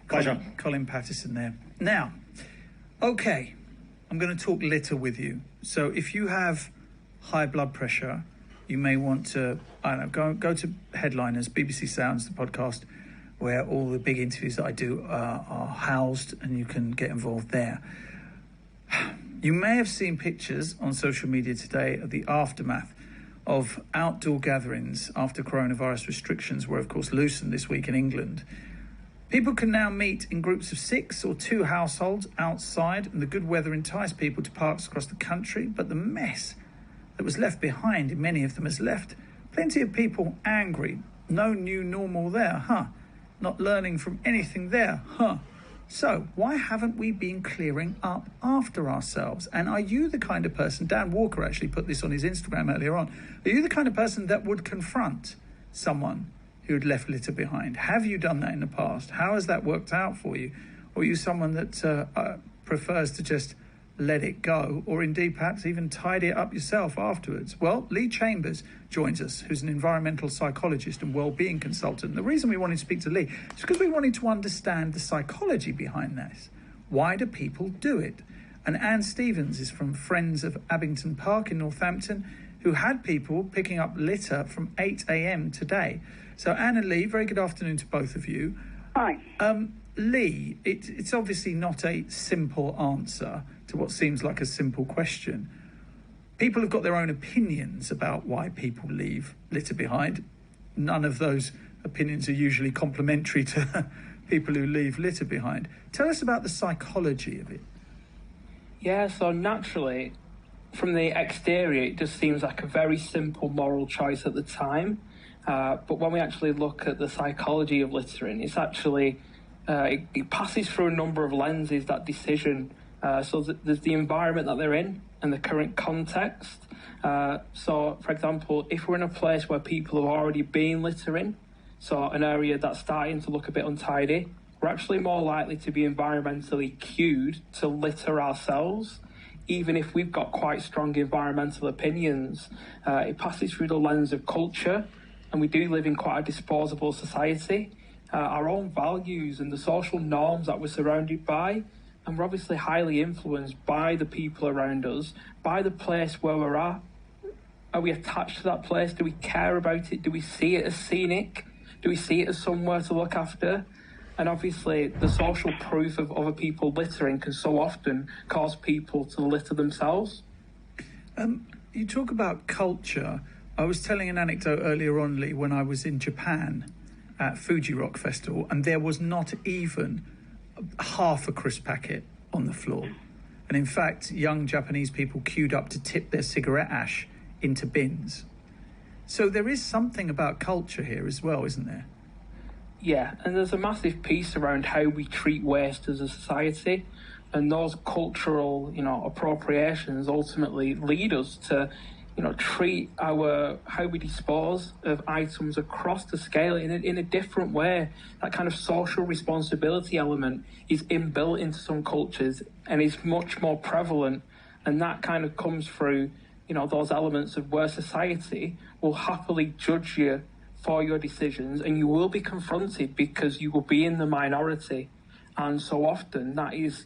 Pleasure. Colin Pattison there. Now, okay, I'm going to talk litter with you. So if you have high blood pressure, you may want to, I don't know, go to Headliners, BBC Sounds, the podcast, where all the big interviews that I do are housed, and you can get involved there. You may have seen pictures on social media today of the aftermath of outdoor gatherings after coronavirus restrictions were, of course, loosened this week in England. People can now meet in groups of 6 or 2 households outside, and the good weather enticed people to parks across the country, but the mess that was left behind in many of them has left plenty of people angry. No new normal there, huh? Not learning from anything there, huh? So, why haven't we been clearing up after ourselves? And are you the kind of person, Dan Walker actually put this on his Instagram earlier on, are you the kind of person that would confront someone who had left litter behind? Have you done that in the past? How has that worked out for you? Or are you someone that prefers to just let it go, or indeed perhaps even tidy it up yourself afterwards? Well, Lee Chambers joins us, who's an environmental psychologist and wellbeing consultant. The reason we wanted to speak to Lee is because we wanted to understand the psychology behind this. Why do people do it? And Anne Stevens is from Friends of Abington Park in Northampton, who had people picking up litter from 8 a.m. today. So Anne and Lee, very good afternoon to both of you. Hi. Lee, it's obviously not a simple answer to what seems like a simple question. People have got their own opinions about why people leave litter behind. None of those opinions are usually complimentary to people who leave litter behind. Tell us about the psychology of it. Yeah, so naturally, from the exterior, it just seems like a very simple moral choice at the time. But when we actually look at the psychology of littering, it's actually, it passes through a number of lenses, that decision. So there's the environment that they're in and the current context. So, for example, if we're in a place where people have already been littering, so an area that's starting to look a bit untidy, we're actually more likely to be environmentally cued to litter ourselves, even if we've got quite strong environmental opinions. It passes through the lens of culture, and we do live in quite a disposable society. Our own values and the social norms that we're surrounded by, and we're obviously highly influenced by the people around us, by the place where we're at. Are we attached to that place? Do we care about it? Do we see it as scenic? Do we see it as somewhere to look after? And obviously, the social proof of other people littering can so often cause people to litter themselves. You talk about culture. I was telling an anecdote earlier on, Lee, when I was in Japan at Fuji Rock Festival, and there was not even half a crisp packet on the floor. And in fact, young Japanese people queued up to tip their cigarette ash into bins. So there is something about culture here as well, isn't there? Yeah, and there's a massive piece around how we treat waste as a society, and those cultural, appropriations ultimately lead us to, treat how we dispose of items across the scale in a different way. That kind of social responsibility element is inbuilt into some cultures and is much more prevalent, and that kind of comes through, those elements of where society will happily judge you for your decisions, and you will be confronted because you will be in the minority. And so often that is,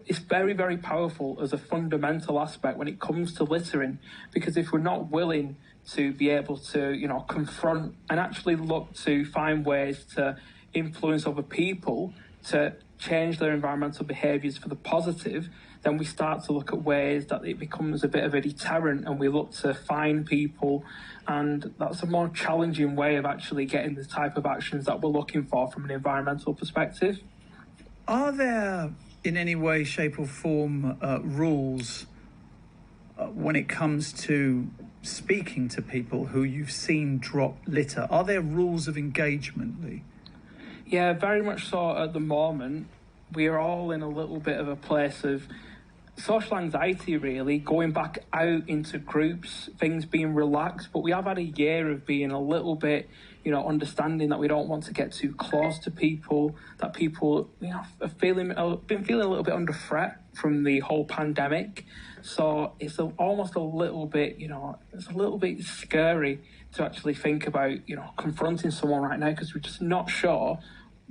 it's very, very powerful as a fundamental aspect when it comes to littering, because if we're not willing to be able to, confront and actually look to find ways to influence other people to change their environmental behaviours for the positive, then we start to look at ways that it becomes a bit of a deterrent, and we look to fine people, and that's a more challenging way of actually getting the type of actions that we're looking for from an environmental perspective. Are there, in any way, shape or form, rules when it comes to speaking to people who you've seen drop litter? Are there rules of engagement, Lee? Yeah, very much so at the moment. We are all in a little bit of a place of social anxiety, really, going back out into groups, things being relaxed, but we have had a year of being a little bit, understanding that we don't want to get too close to people, that people, have been feeling a little bit under threat from the whole pandemic. So it's almost a little bit, it's a little bit scary to actually think about, confronting someone right now, because we're just not sure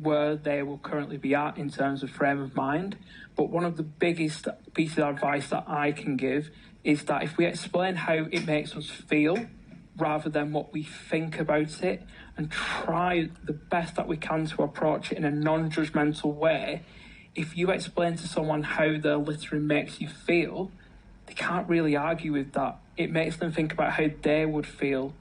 where they will currently be at in terms of frame of mind. But one of the biggest pieces of advice that I can give is that if we explain how it makes us feel rather than what we think about it, and try the best that we can to approach it in a non-judgmental way, if you explain to someone how their littering makes you feel, they can't really argue with that. It makes them think about how they would feel.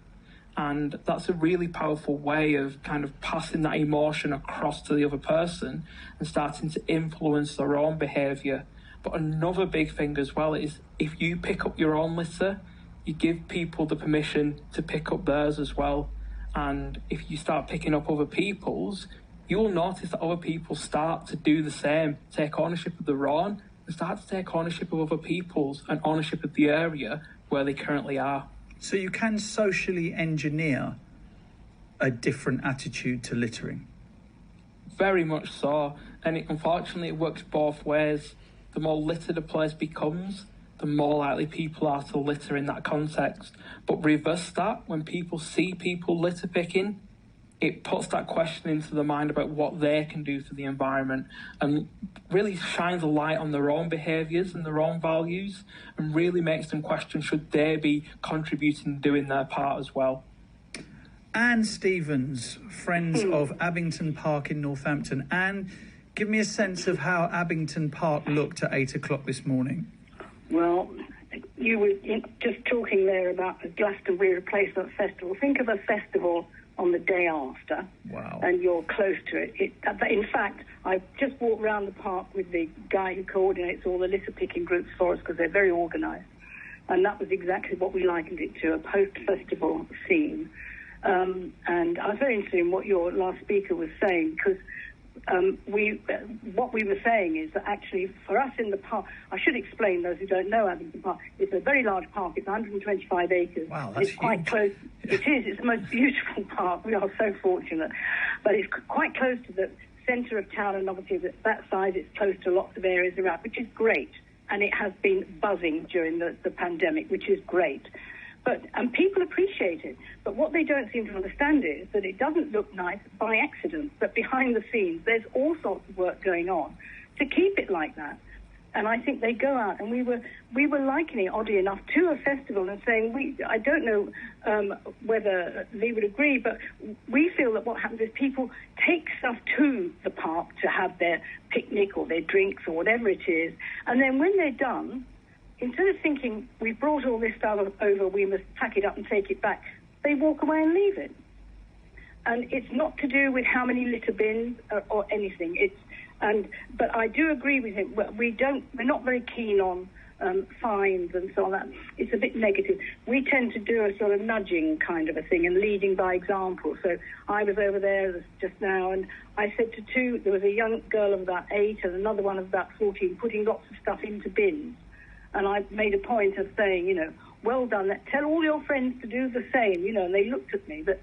And that's a really powerful way of kind of passing that emotion across to the other person and starting to influence their own behaviour. But another big thing as well is if you pick up your own litter, you give people the permission to pick up theirs as well. And if you start picking up other people's, you will notice that other people start to do the same, take ownership of their own, and start to take ownership of other people's and ownership of the area where they currently are. So you can socially engineer a different attitude to littering? Very much so. And unfortunately, it works both ways. The more littered a place becomes, the more likely people are to litter in that context. But reverse that, when people see people litter picking, it puts that question into the mind about what they can do for the environment and really shines a light on their own behaviours and their own values and really makes them question should they be contributing and doing their part as well. Anne Stevens, Friends of Abington Park in Northampton. Anne, give me a sense of how Abington Park looked at 8 o'clock this morning. Well, you were just talking there about the Glastonbury Replacement Festival. Think of a festival on the day after, wow, and you're close to it. In fact, I just walked around the park with the guy who coordinates all the litter picking groups for us because they're very organised, and that was exactly what we likened it to, a post-festival scene. And I was very interested in what your last speaker was saying, because what we were saying is that actually for us in the park, I should explain those who don't know Abington Park, it's a very large park, it's 125 acres. Wow, that's it's quite huge. close. It is, it's the most beautiful park, we are so fortunate. But it's quite close to the centre of town, and obviously at that size it's close to lots of areas around, which is great. And it has been buzzing during the pandemic, which is great. And people appreciate it. But what they don't seem to understand is that it doesn't look nice by accident, but behind the scenes, there's all sorts of work going on to keep it like that. And I think they go out, and we were likening it, oddly enough, to a festival and saying, I don't know whether Lee would agree, but we feel that what happens is people take stuff to the park to have their picnic or their drinks or whatever it is, and then when they're done, instead of thinking, we've brought all this stuff over, we must pack it up and take it back, they walk away and leave it. And it's not to do with how many litter bins or anything. But I do agree with him. We're not very keen on fines and so on. That it's a bit negative. We tend to do a sort of nudging kind of a thing and leading by example. So I was over there just now, and I said to two, there was a young girl of about 8 and another one of about 14, putting lots of stuff into bins. And I made a point of saying, well done, tell all your friends to do the same, and they looked at me. But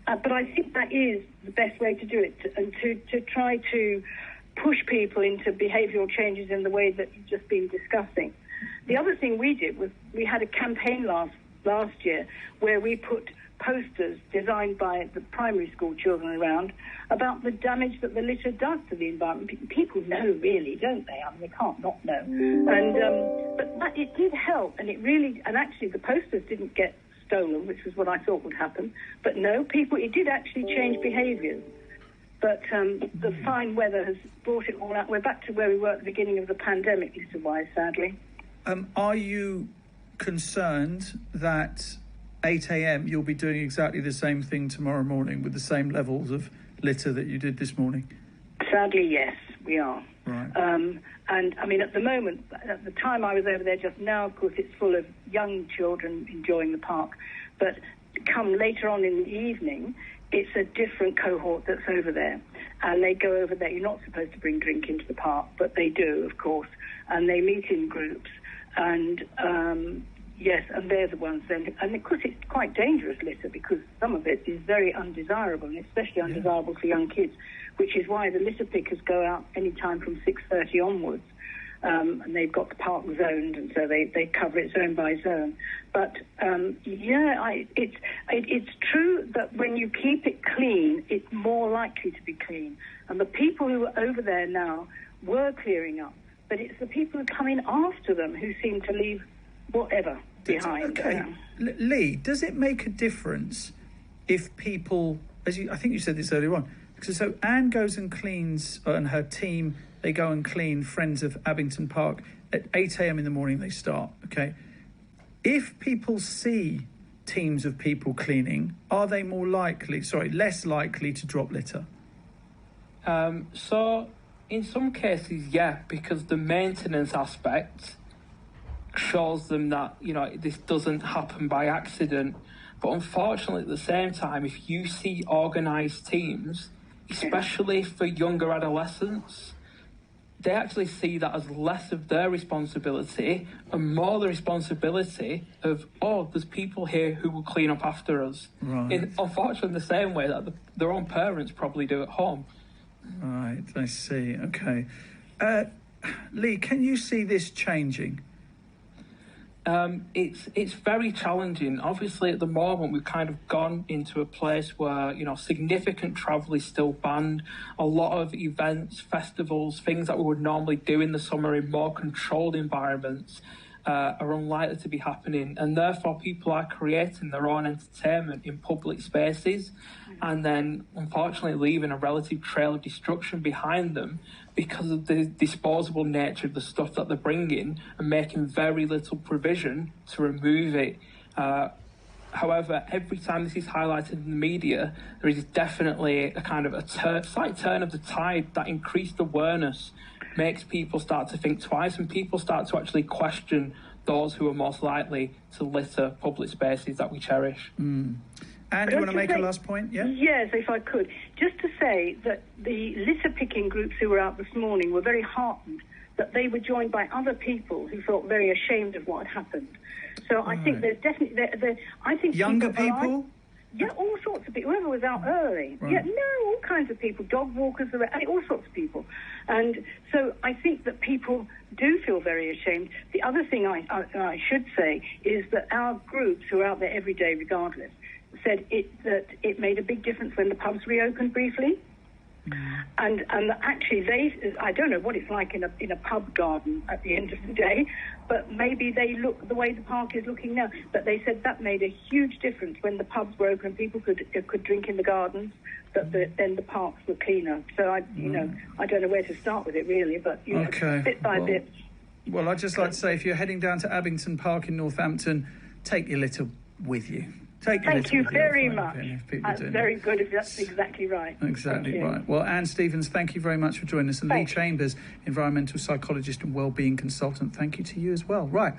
I think that is the best way to do it, and to try to push people into behavioural changes in the way that you've just been discussing. The other thing we did was we had a campaign last year where we put posters designed by the primary school children around about the damage that the litter does to the environment. People know, really, don't they? I mean, they can't not know. And but it did help, and actually the posters didn't get stolen, which was what I thought would happen. But no, it did actually change behaviours. But the fine weather has brought it all out. We're back to where we were at the beginning of the pandemic, litter-wise, sadly. Are you concerned that 8 a.m. you'll be doing exactly the same thing tomorrow morning with the same levels of litter that you did this morning? Sadly, yes, we are. Right. And I mean, at the moment, at the time I was over there just now, of course, it's full of young children enjoying the park. But come later on in the evening, it's a different cohort that's over there. And they go over there. You're not supposed to bring drink into the park, but they do, of course. And they meet in groups. And yes, and they're the ones then. And of course, it's quite dangerous litter because some of it is very undesirable, and especially undesirable for young kids, which is why the litter pickers go out any time from 6:30 onwards. and they've got the park zoned, and so they cover it zone by zone. But it's true that when you keep it clean, it's more likely to be clean. And the people who are over there now were clearing up, but it's the people who come in after them who seem to leave whatever behind. Okay, Lee, does it make a difference if people, I think you said this earlier on, so Anne goes and cleans, and her team, they go and clean Friends of Abington Park at 8 a.m. in the morning they start, okay? If people see teams of people cleaning, are they less likely to drop litter? So in some cases, yeah, because the maintenance aspect shows them that, this doesn't happen by accident. But unfortunately, at the same time, if you see organised teams, especially for younger adolescents, they actually see that as less of their responsibility and more the responsibility of, there's people here who will clean up after us. Right. Unfortunately, in the same way that their own parents probably do at home. Right, I see. Okay. Lee, can you see this changing? It's very challenging. Obviously, at the moment, we've kind of gone into a place where, significant travel is still banned. A lot of events, festivals, things that we would normally do in the summer in more controlled environments are unlikely to be happening. And therefore, people are creating their own entertainment in public spaces and then, unfortunately, leaving a relative trail of destruction behind them because of the disposable nature of the stuff that they're bringing and making very little provision to remove it. However, every time this is highlighted in the media, there is definitely a kind of slight turn of the tide. That increased awareness makes people start to think twice, and people start to actually question those who are most likely to litter public spaces that we cherish. Anne, do you want to make a last point? Yeah? Yes, if I could. Just to say that the litter-picking groups who were out this morning were very heartened that they were joined by other people who felt very ashamed of what had happened. So I think there's definitely... I think younger people? Yeah, all sorts of people. Whoever was out early. Right. Yeah, no, all kinds of people. Dog walkers, all sorts of people. And so I think that people do feel very ashamed. The other thing I should say is that our groups who are out there every day regardless said that it made a big difference when the pubs reopened briefly. And actually, I don't know what it's like in a pub garden at the end of the day, but maybe they look the way the park is looking now. But they said that made a huge difference when the pubs were open. People could drink in the gardens, but then the parks were cleaner. So I don't know where to start with it really, but bit by bit. Well, I'd just like to say, if you're heading down to Abington Park in Northampton, take your litter with you. Thank you very much. That's very good, if that's exactly right. Exactly right. Well, Anne Stevens, thank you very much for joining us. And Lee Chambers, environmental psychologist and wellbeing consultant, thank you to you as well. Right.